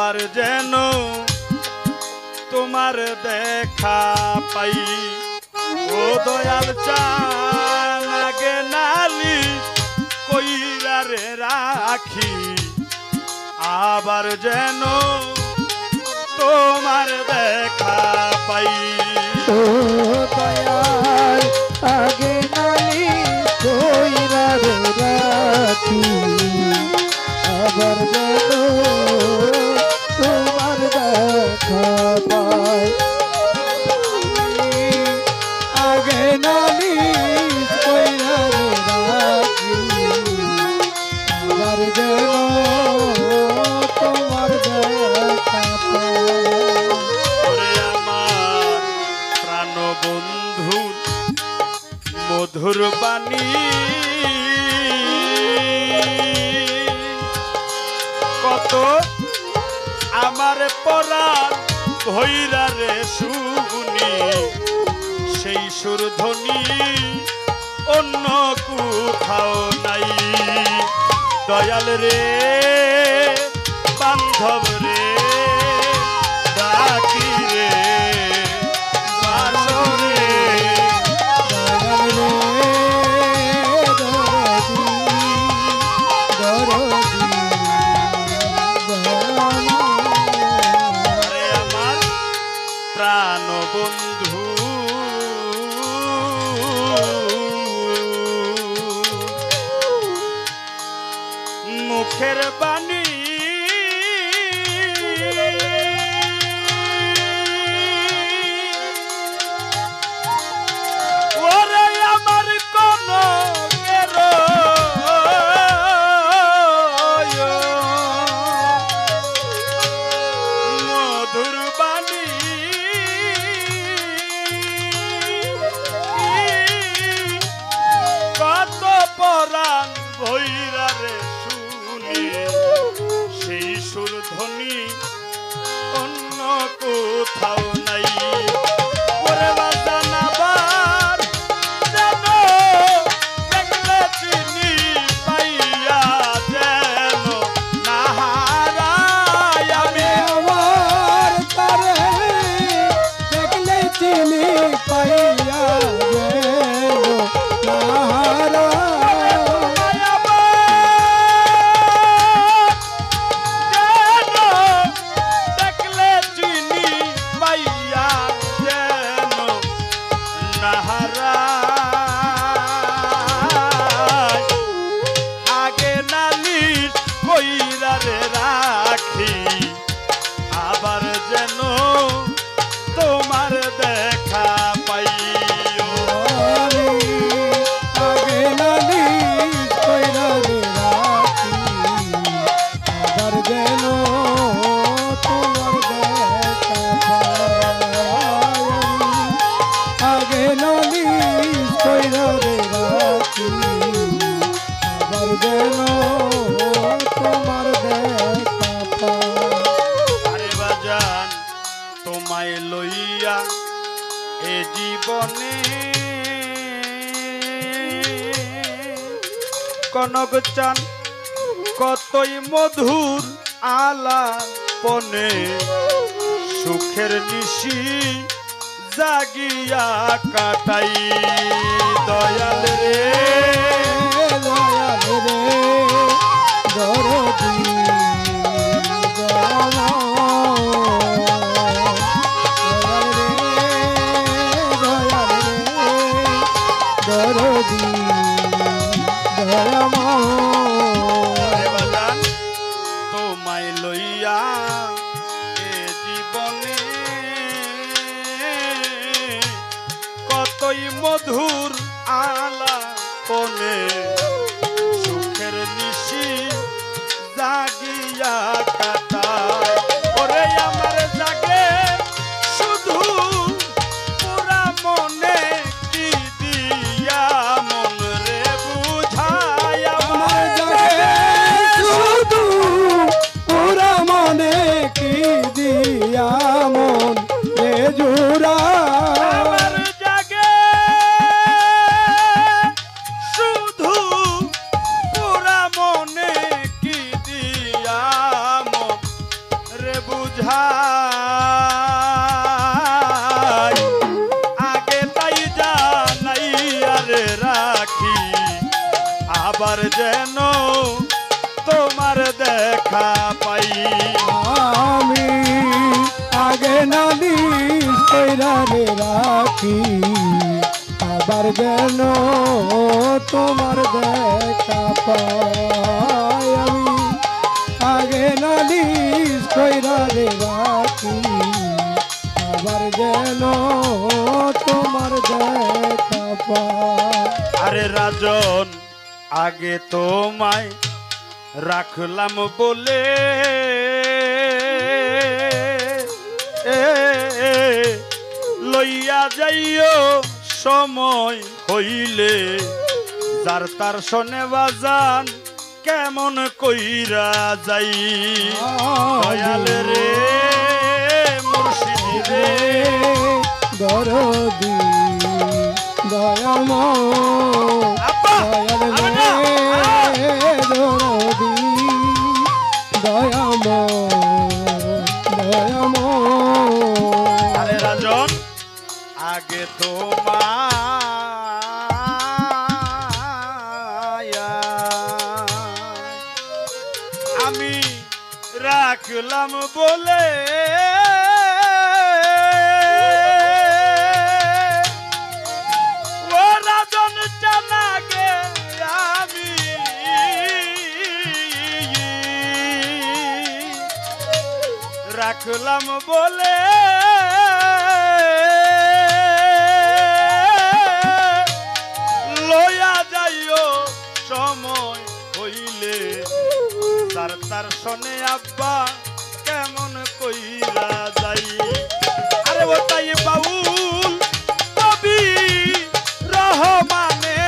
আবার যেন তোমার দেখা পাই। ও দয়াল চান আগে নালি কইরা রে রাখি, আবার যেন তোমার দেখা পাই। ও দয়াল আগে নালি কইরা রে রাখি, আবার যেন তোমার দেখা পাই। আগে নালি কইরা রে রাখি, আবার যেন তোমার দেখা পাই। ওরে আমার প্রাণ বন্ধু মধুর বাণী, কত আমার পরাণ ভৈরা রে শুনি, সেই সুরধ্বনি অন্য কোথাও নাই। দয়াল রে বান্ধব রে ডাকি রে বাসরে, আরে আমার প্রাণ বন্ধু মুখের বাণী ওরে আমার কোন মধুর বাণী কত পরাণ ভৈরা রে শুনি, সেই সুরধ্বনি অন্য কোথাও নাই। ওরে বাজান আবার যেন দেখলে চিনি পাইয়া যেন না হারাই আমি। আমার তারে দেখলে চিনি পাইয়া গেল নাহারা। দেখলে চিনি পাইয়া যেন নাহারা, আগে নালিশ কইরা রে রাখি, আবার যেন তোমার দেখা পাই। আগে নালি কইরা রে রাখি, আবার যেন তোমার দেখা পাই। আগে নালি কইরা রে রাখি, আবার যেন তোমার দেখা পাই। আরে বাজান তোমায় লইয়া এ জীবনে কনক চান কতই মধুর আলাপনে, সুখের নিশি জাগিয়া কাটাই। দয়াল রে দয়াল রে দরদি দয়াল রে দরদি দয়াল। আরে বাজান তোমায় লইয়া এ জীবনে কতই মধুর আলাপনে, সুখের নিশি জাগিয়া কাটায়। ওরে আমার জাগে শুধু পুরা মনে, কি দিয়া মন রে বুঝায়। আমার জাগে শুধু পুরা মনে, কি দিয়া মন এ জোড়া। আমার জাগে শুধু আবার যেন তোমার দেখা পাই। আমি আগে নালিশ কইরা রে রাখি, আবার যেন তোমার দেখা পাই। আমি আগে নালিশ কইরা রে রাখি, আবার যেন তোমার দেখা পাই। আরে রাজন আগে তোমায় রাখলাম বলে লইয়া যাইও সময় হইলে, যার তার শোনে বাজান কেমন কইরা যাই। দয়াল রে মুর্শিদ রে দরদি দয়াময়, দয়াল রে দরদি দয়াময় দয়াময়। আরে রাজন আগে তোমায় আমি রাখলাম বলে ও রাজন জানাগে আমি রাখলাম বলে লইয়া যাইও সময় হইলে, তার তার শোনে আব্বা কেমন কইরা যাই। আরে ও তাই বাউল কবি রহমানে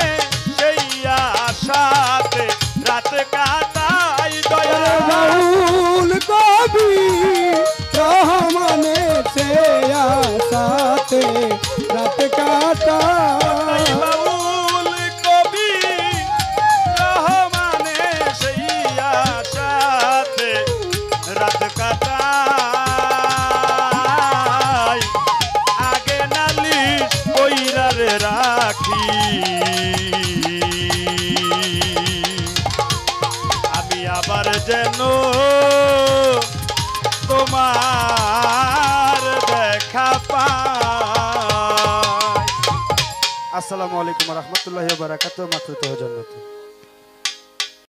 সেই আশাতে রাত কাটাই। দয়া বাউল কবি রহমানে সে আশাতে রাত কাটাই। বাউল কবি রহমানে সেই আশাতে রাত কাটাই। আগে নালিশ কইরা রে রাখি, আমি আবার যেন তোমার দেখা পাই। আসসালামু আলাইকুম ওয়া রাহমাতুল্লাহি ওয়া বারাকাতুহু। মাতৃতুহ জান্নাত।